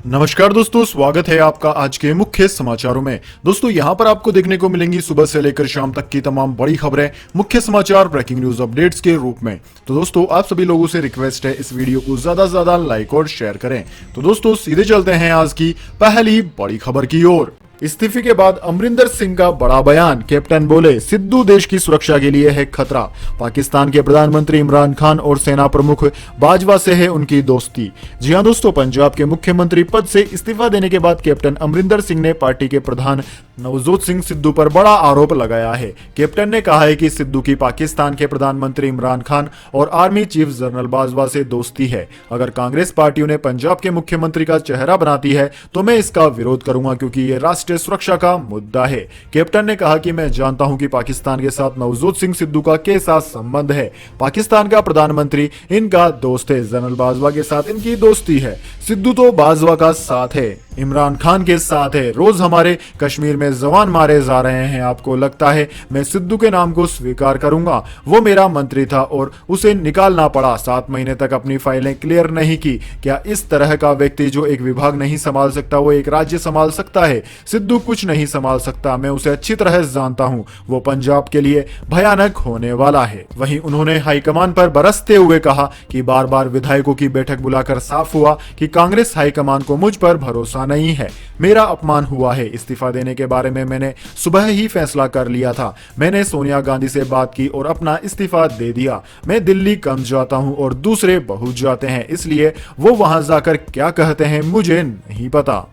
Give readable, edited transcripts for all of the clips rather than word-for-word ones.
नमस्कार दोस्तों, स्वागत है आपका आज के मुख्य समाचारों में। दोस्तों यहां पर आपको देखने को मिलेंगी सुबह से लेकर शाम तक की तमाम बड़ी खबरें, मुख्य समाचार, ब्रेकिंग न्यूज अपडेट्स के रूप में। तो दोस्तों आप सभी लोगों से रिक्वेस्ट है इस वीडियो को ज्यादा से ज्यादा लाइक और शेयर करें। तो दोस्तों सीधे चलते हैं आज की पहली बड़ी खबर की ओर। इस्तीफे के बाद अमरिंदर सिंह का बड़ा बयान। कैप्टन बोले सिद्धू देश की सुरक्षा के लिए है खतरा। पाकिस्तान के प्रधानमंत्री इमरान खान और सेना प्रमुख बाजवा से है उनकी दोस्ती। जी हां दोस्तों, पंजाब के मुख्यमंत्री पद से इस्तीफा देने के बाद कैप्टन अमरिंदर सिंह ने पार्टी के प्रधान नवजोत सिंह सिद्धू पर बड़ा आरोप लगाया है। कैप्टन ने कहा है कि सिद्धू की पाकिस्तान के प्रधानमंत्री इमरान खान और आर्मी चीफ जनरल बाजवा से दोस्ती है। अगर कांग्रेस पार्टी उन्हें पंजाब के मुख्यमंत्री का चेहरा बनाती है तो मैं इसका विरोध करूंगा, क्योंकि ये राष्ट्रीय सुरक्षा का मुद्दा है। कैप्टन ने कहा कि मैं जानता हूं कि पाकिस्तान के साथ नवजोत सिंह सिद्धू का कैसा संबंध है। पाकिस्तान का प्रधानमंत्री इनका दोस्त है, जनरल बाजवा के साथ इनकी दोस्ती है। सिद्धू तो बाजवा का साथ है, इमरान खान के साथ है। रोज हमारे कश्मीर में जवान मारे जा रहे हैं। आपको लगता है मैं सिद्धू के नाम को स्वीकार करूंगा? वो मेरा मंत्री था और उसे निकालना पड़ा। 7 महीने तक अपनी फाइलें क्लियर नहीं की। क्या इस तरह का व्यक्ति जो एक विभाग नहीं संभाल सकता वो एक राज्य संभाल सकता है? सिद्धू कुछ नहीं संभाल सकता, मैं उसे अच्छी तरह जानता हूं। वो पंजाब के लिए भयानक होने वाला है। वहीं उन्होंने हाईकमान पर बरसते हुए कहा कि बार बार विधायकों की बैठक बुलाकर साफ हुआ कि कांग्रेस हाईकमान को मुझ पर भरोसा नहीं है। मेरा अपमान हुआ है। इस्तीफा देने के बारे में मैंने सुबह ही फैसला कर लिया था। मैंने सोनिया गांधी से बात की और अपना इस्तीफा दे दिया। मैं दिल्ली कम जाता हूं और दूसरे बहुत जाते हैं, इसलिए वो वहां जाकर क्या कहते हैं मुझे नहीं पता।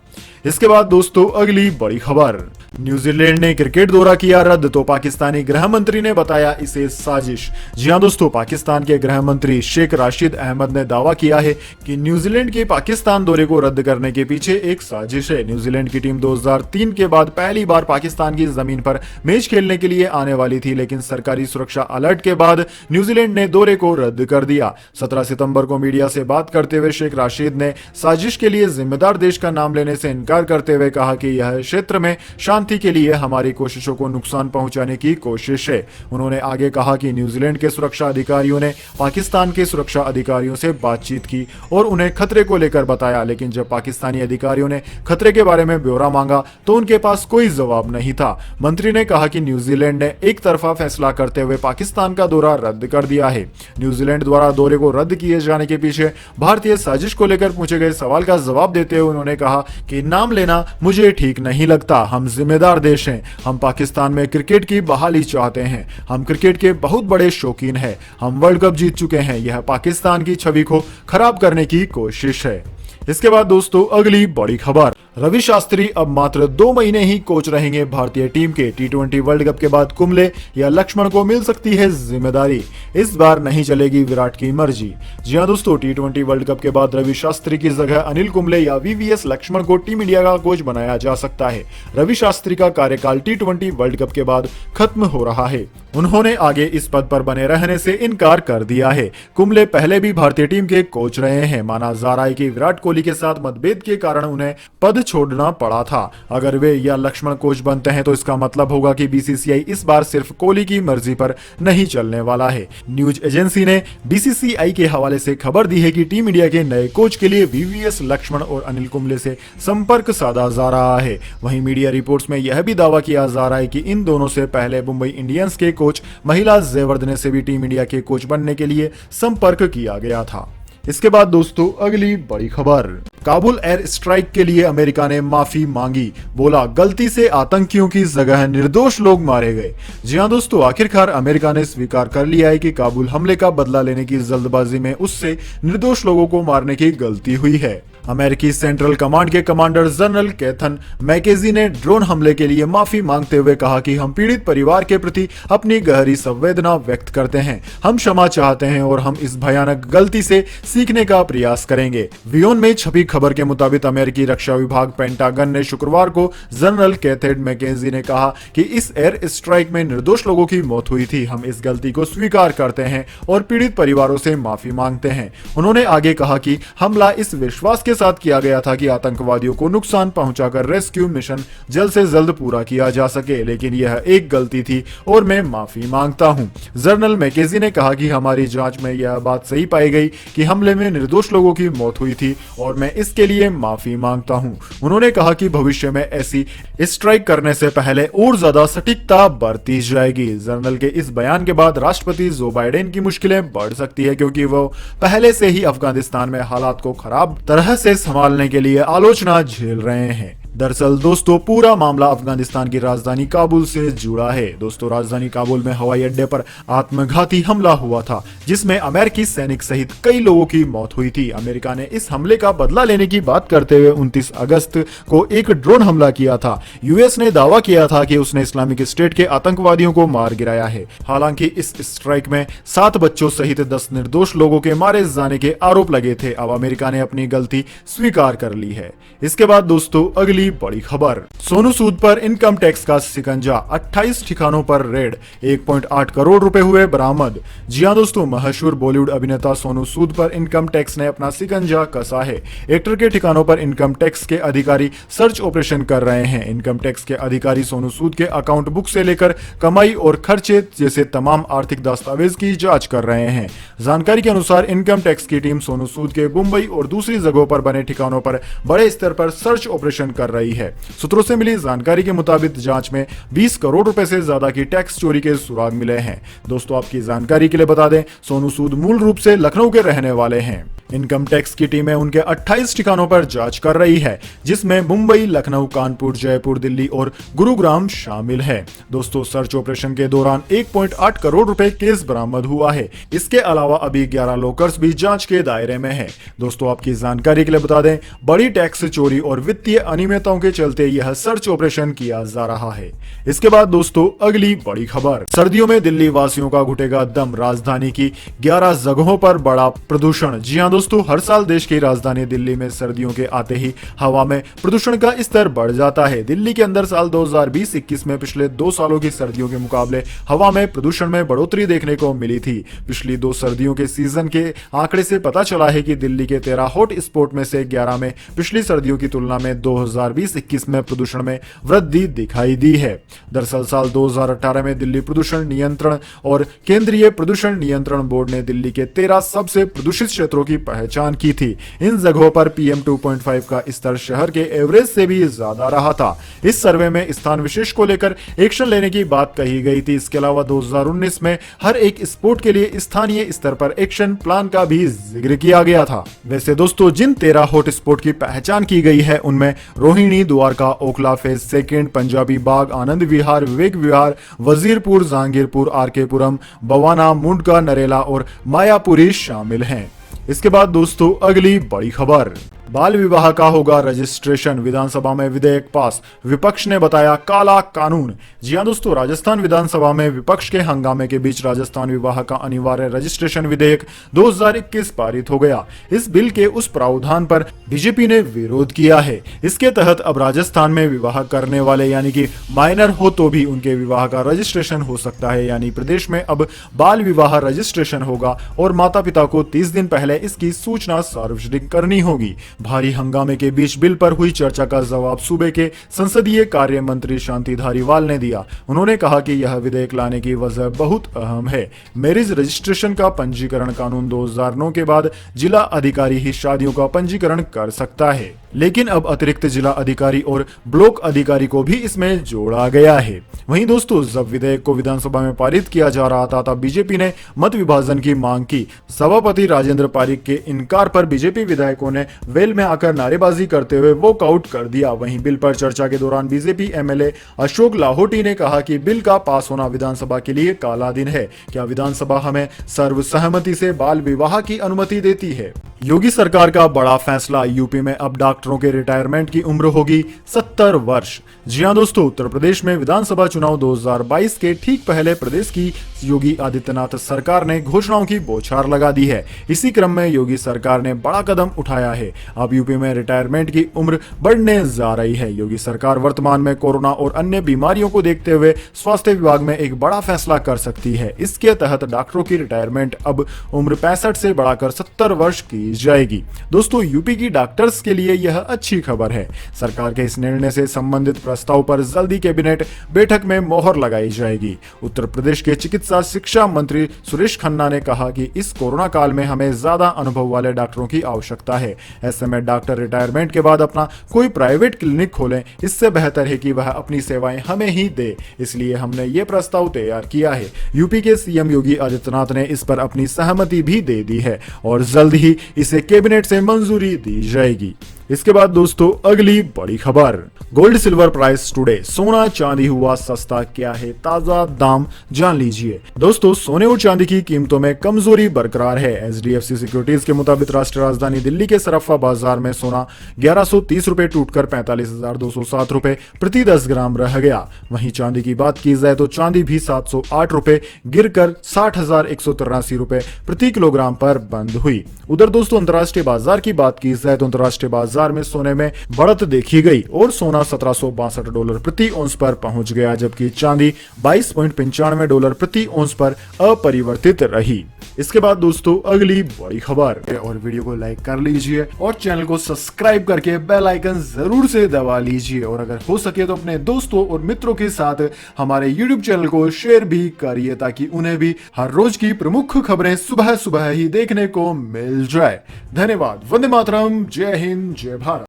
इसके बाद दोस्तों अगली बड़ी खबर। न्यूजीलैंड ने क्रिकेट दौरा किया रद्द तो पाकिस्तानी गृह मंत्री ने बताया इसे साजिश। जी हां दोस्तों, पाकिस्तान के गृह मंत्री शेख राशिद अहमद ने दावा किया है कि न्यूजीलैंड के पाकिस्तान दौरे को रद्द करने के पीछे एक साजिश है। न्यूजीलैंड की टीम 2003 के बाद पहली बार पाकिस्तान की जमीन पर मैच खेलने के लिए आने वाली थी, लेकिन सरकारी सुरक्षा अलर्ट के बाद न्यूजीलैंड ने दौरे को रद्द कर दिया। 17 सितंबर को मीडिया से बात करते हुए शेख राशिद ने साजिश के लिए जिम्मेदार देश का नाम लेने से इनकार करते हुए कहा कि यह क्षेत्र में शांति के लिए हमारी कोशिशों को नुकसान पहुंचाने की कोशिश है। उन्होंने आगे कहा कि न्यूजीलैंड के सुरक्षा अधिकारियों ने पाकिस्तान के सुरक्षा अधिकारियों से बातचीत की और उन्हें खतरे को लेकर बताया, लेकिन जब पाकिस्तानी अधिकारियों ने खतरे के बारे में ब्यौरा मांगा तो उनके पास कोई जवाब नहीं था। मंत्री ने कहा कि न्यूजीलैंड ने एक तरफा फैसला करते हुए पाकिस्तान का दौरा रद्द कर दिया है। न्यूजीलैंड द्वारा दौरे को रद्द किए जाने के पीछे भारतीय साजिश को लेकर पूछे गए सवाल का जवाब देते हुए उन्होंने कहा कि नाम लेना मुझे ठीक नहीं लगता। हम जिम्मेदार देश हैं। हम पाकिस्तान में क्रिकेट की बहाली चाहते हैं। हम क्रिकेट के बहुत बड़े शौकीन हैं। हम वर्ल्ड कप जीत चुके हैं। यह पाकिस्तान की छवि को खराब करने की कोशिश है। इसके बाद दोस्तों अगली बड़ी खबर। रवि शास्त्री अब मात्र 2 महीने ही कोच रहेंगे भारतीय टीम के। T20 वर्ल्ड कप के बाद कुंबले या लक्ष्मण को मिल सकती है जिम्मेदारी। इस बार नहीं चलेगी विराट की मर्जी। जी हां दोस्तों, T20 वर्ल्ड कप के बाद रवि शास्त्री की जगह अनिल कुंबले या VVS लक्ष्मण को टीम इंडिया का कोच बनाया जा सकता है। रवि शास्त्री का कार्यकाल T20 वर्ल्ड कप के बाद खत्म हो रहा है। उन्होंने आगे इस पद पर बने रहने से इनकार कर दिया है। कुंबले पहले भी भारतीय टीम के कोच रहे हैं। माना जा रहा है कि विराट कोहली के साथ मतभेद के कारण उन्हें पद छोड़ना पड़ा था। अगर वे या लक्ष्मण कोच बनते हैं तो इसका मतलब होगा कि BCCI इस बार सिर्फ कोहली की मर्जी पर नहीं चलने वाला है। न्यूज एजेंसी ने BCCI के हवाले से खबर दी है कि टीम इंडिया के नए कोच के लिए VVS लक्ष्मण और अनिल कुंबले से संपर्क साधा जा रहा है। वहीं मीडिया रिपोर्ट्स में यह भी दावा किया जा रहा है कि इन दोनों से पहले मुंबई इंडियंस के कोच महिला जयवर्धने से भी टीम इंडिया के कोच बनने के लिए संपर्क किया गया था। इसके बाद दोस्तों अगली बड़ी खबर। काबुल एयर स्ट्राइक के लिए अमेरिका ने माफी मांगी। बोला गलती से आतंकियों की जगह निर्दोष लोग मारे गए। जी हां दोस्तों, आखिरकार अमेरिका ने स्वीकार कर लिया है कि काबुल हमले का बदला लेने की जल्दबाजी में उससे निर्दोष लोगों को मारने की गलती हुई है। अमेरिकी सेंट्रल कमांड के कमांडर जनरल कैथन मैकेजी ने ड्रोन हमले के लिए माफी मांगते हुए कहा कि हम पीड़ित परिवार के प्रति अपनी गहरी संवेदना व्यक्त करते हैं। हम क्षमा चाहते हैं और हम इस भयानक गलती से सीखने का प्रयास करेंगे। वियोन में छपी खबर के मुताबिक अमेरिकी रक्षा विभाग पेंटागन ने शुक्रवार को जनरल कैथन मैकेजी ने कहा कि इस एयर स्ट्राइक में निर्दोष लोगों की मौत हुई थी। हम इस गलती को स्वीकार करते हैं और पीड़ित परिवारों से माफी मांगते हैं। उन्होंने आगे कहा कि हमला इस विश्वास इसके साथ किया गया था कि आतंकवादियों को नुकसान पहुंचाकर रेस्क्यू मिशन जल्द से जल्द पूरा किया जा सके, लेकिन यह एक गलती थी और मैं माफी मांगता हूं। जर्नल मैकेजी ने कहा कि हमारी जांच में यह बात सही पाई गई कि हमले में निर्दोष लोगों की मौत हुई थी और मैं इसके लिए माफी मांगता हूं। उन्होंने कहा कि भविष्य में ऐसी स्ट्राइक करने से पहले और ज्यादा सटीकता बरती जाएगी। जर्नल के इस बयान के बाद राष्ट्रपति जो बाइडेन की मुश्किलें बढ़ सकती है, क्योंकि वो पहले से ही अफगानिस्तान में हालात को खराब तरह से संभालने के लिए आलोचना झेल रहे हैं। दरअसल दोस्तों, पूरा मामला अफगानिस्तान की राजधानी काबुल से जुड़ा है। दोस्तों, राजधानी काबुल में हवाई अड्डे पर आत्मघाती हमला हुआ था, जिसमें अमेरिकी सैनिक सहित कई लोगों की मौत हुई थी। अमेरिका ने इस हमले का बदला लेने की बात करते हुए 29 अगस्त को एक ड्रोन हमला किया था। यूएस ने दावा किया था कि उसने इस्लामिक स्टेट के आतंकवादियों को मार गिराया है। हालांकि इस स्ट्राइक में 7 बच्चों सहित 10 निर्दोष लोगों के मारे जाने के आरोप लगे थे। अब अमेरिका ने अपनी गलती स्वीकार कर ली है। इसके बाद दोस्तों, अगली बड़ी खबर, सोनू सूद पर इनकम टैक्स का शिकंजा, 28 ठिकानों पर रेड, 1.8 करोड़ रुपए हुए बरामद। जी हां दोस्तों, मशहूर बॉलीवुड अभिनेता सोनू सूद पर इनकम टैक्स ने अपना शिकंजा कसा है। एक्टर के ठिकानों पर इनकम टैक्स के अधिकारी सर्च ऑपरेशन कर रहे हैं। इनकम टैक्स के अधिकारी सोनू सूद के अकाउंट बुक से लेकर कमाई और खर्चे जैसे तमाम आर्थिक दस्तावेज की जांच कर रहे हैं। जानकारी के अनुसार इनकम टैक्स की टीम सोनू सूद के मुंबई और दूसरी जगहों पर बने ठिकानों पर बड़े स्तर पर सर्च ऑपरेशन कर रही है। सूत्रों से मिली जानकारी के मुताबिक जांच में 20 करोड़ रुपए से ज्यादा की टैक्स चोरी के सुराग मिले हैं। दोस्तों, आपकी जानकारी के लिए बता दें, सोनू सूद मूल रूप से लखनऊ के रहने वाले हैं। इनकम टैक्स की टीमें उनके 28 ठिकानों पर जांच कर रही है, जिसमें मुंबई, लखनऊ, कानपुर, जयपुर, दिल्ली और गुरुग्राम शामिल है। दोस्तों, सर्च ऑपरेशन के दौरान 1.8 करोड़ रुपए केस बरामद हुआ है। इसके अलावा अभी 11 लॉकर्स भी जांच के दायरे में है। दोस्तों, आपकी जानकारी के लिए बता दें, बड़ी टैक्स चोरी और वित्तीय अनियमितताओं के चलते यह सर्च ऑपरेशन किया जा रहा है। इसके बाद दोस्तों, अगली बड़ी खबर, सर्दियों में दिल्ली वासियों का घुटेगा दम, राजधानी की 11 जगहों पर बड़ा प्रदूषण। जी हां दोस्तों, हर साल देश की राजधानी दिल्ली में सर्दियों के आते ही हवा में प्रदूषण का स्तर बढ़ जाता है। दिल्ली के अंदर साल 2020-21 में पिछले 2 सालों की सर्दियों के मुकाबले हवा में प्रदूषण में बढ़ोतरी देखने को मिली थी। पिछली 2 सर्दियों के सीजन के आंकड़े से पता चला है कि दिल्ली के 13 हॉट स्पॉट में से 11 में पिछली सर्दियों की तुलना में 2020-21 में प्रदूषण में वृद्धि दिखाई दी है। दरअसल साल 2018 में दिल्ली प्रदूषण नियंत्रण और केंद्रीय प्रदूषण नियंत्रण बोर्ड ने दिल्ली के 13 सबसे प्रदूषित क्षेत्रों की पहचान की थी। इन जगहों पर PM 2.5 का स्तर शहर के एवरेज से भी ज्यादा रहा था। इस सर्वे में स्थान विशेष को लेकर एक्शन लेने की बात कही गई थी। इसके अलावा 2019 में हर एक स्पोर्ट के लिए स्थानीय स्तर पर एक्शन प्लान का भी जिक्र किया गया था। वैसे दोस्तों, जिन 13 हॉट स्पॉट की पहचान की गई है उनमें रोहिणी, द्वारका, ओखला फेज सेकेंड, पंजाबी बाग, आनंद विहार, विवेक विहार, वजीरपुर, जहांगीरपुर, RK पुरम, बवाना, मुंडका, नरेला और मायापुरी शामिल हैं। इसके बाद दोस्तों, अगली बड़ी खबर, बाल विवाह का होगा रजिस्ट्रेशन, विधानसभा में विधेयक पास, विपक्ष ने बताया काला कानून। जी हां दोस्तों, राजस्थान विधानसभा में विपक्ष के हंगामे के बीच राजस्थान विवाह का अनिवार्य रजिस्ट्रेशन विधेयक 2021 पारित हो गया। इस बिल के उस प्रावधान पर बीजेपी ने विरोध किया है। इसके तहत अब राजस्थान में विवाह करने वाले यानी कि माइनर हो तो भी उनके विवाह का रजिस्ट्रेशन हो सकता है। यानी प्रदेश में अब बाल विवाह रजिस्ट्रेशन होगा और माता पिता को 30 दिन पहले इसकी सूचना सार्वजनिक करनी होगी। भारी हंगामे के बीच बिल पर हुई चर्चा का जवाब सूबे के संसदीय कार्य मंत्री शांति धारीवाल ने दिया। उन्होंने कहा कि यह विधेयक लाने की वजह बहुत अहम है। मैरिज रजिस्ट्रेशन का पंजीकरण कानून 2009 के बाद जिला अधिकारी ही शादियों का पंजीकरण कर सकता है, लेकिन अब अतिरिक्त जिला अधिकारी और ब्लॉक अधिकारी को भी इसमें जोड़ा गया है। वहीं दोस्तों, जब विधेयक को विधानसभा में पारित किया जा रहा था तब बीजेपी ने मत विभाजन की मांग की। सभापति राजेंद्र पारिक के इनकार पर बीजेपी विधायकों ने वेल में आकर नारेबाजी करते हुए वॉकआउट कर दिया। वहीं बिल पर चर्चा के दौरान बीजेपी MLA अशोक लाहोटी ने कहा कि बिल का पास होना विधानसभा के लिए काला दिन है। क्या विधानसभा हमें सर्वसहमति से बाल विवाह की अनुमति देती है? योगी सरकार का बड़ा फैसला, यूपी में अब डाक डॉक्टरों के रिटायरमेंट की उम्र होगी 70 वर्ष। जी हां दोस्तों, उत्तर प्रदेश में विधानसभा चुनाव 2022 के ठीक पहले प्रदेश की योगी आदित्यनाथ सरकार ने घोषणाओं की बौछार लगा दी है। इसी क्रम में योगी सरकार ने बड़ा कदम उठाया है। अब यूपी में रिटायरमेंट की उम्र बढ़ने जा रही है। योगी सरकार वर्तमान में कोरोना और अन्य बीमारियों को देखते हुए स्वास्थ्य विभाग में एक बड़ा फैसला कर सकती है। इसके तहत डॉक्टरों की रिटायरमेंट अब उम्र 65 से बढ़ाकर 70 वर्ष की जाएगी। दोस्तों, यूपी की डॉक्टर्स के लिए यह अच्छी खबर है। सरकार के इस निर्णय से संबंधित प्रस्ताव पर जल्दी कैबिनेट बैठक में मोहर लगाई जाएगी। उत्तर प्रदेश के चिकित्सा शिक्षा मंत्री सुरेश खन्ना ने कहा कि इस कोरोना काल में हमें ज्यादा अनुभव वाले डॉक्टरों की आवश्यकता है। ऐसे में डॉक्टर रिटायरमेंट के बाद अपना कोई प्राइवेट क्लिनिक खोलें। इससे बेहतर है कि वह अपनी सेवाएं हमें ही दे। इसलिए हमने ये प्रस्ताव तैयार किया है। यूपी के सीएम योगी आदित्यनाथ ने इस पर अपनी सहमति भी दे दी है और जल्द ही इसे कैबिनेट से मंजूरी दी जाएगी। इसके बाद दोस्तों, अगली बड़ी खबर, गोल्ड सिल्वर प्राइस टुडे। सोना चांदी हुआ सस्ता, क्या है ताजा दाम, जान लीजिए। दोस्तों, सोने और चांदी की कीमतों में कमजोरी बरकरार है। एचडीएफसी सिक्योरिटीज के मुताबिक राष्ट्रीय राजधानी दिल्ली के सराफा बाजार में सोना 1130 रुपए टूटकर 45,207 रुपए प्रति 10 ग्राम रह गया। वहीं चांदी की बात की जाए तो चांदी भी 708 रुपए गिरकर 60,183 रुपए प्रति किलोग्राम पर बंद हुई। उधर दोस्तों, अंतर्राष्ट्रीय बाजार की बात की जाए तो अंतर्राष्ट्रीय बाजार में सोने में बढ़त देखी गई और सोना $1762 प्रति औंस पर पहुंच गया, जबकि चांदी $22.95 प्रति औंस पर अपरिवर्तित रही। इसके बाद दोस्तों, अगली बड़ी खबर, और वीडियो को लाइक कर लीजिए और चैनल को सब्सक्राइब करके बेल आइकन जरूर से दबा लीजिए, और अगर हो सके तो अपने दोस्तों और मित्रों के साथ हमारे यूट्यूब चैनल को शेयर भी करिए ताकि उन्हें भी हर रोज की प्रमुख खबरें सुबह सुबह ही देखने को मिल जाए। धन्यवाद। वंदे मातरम। जय हिंद, जय भारत।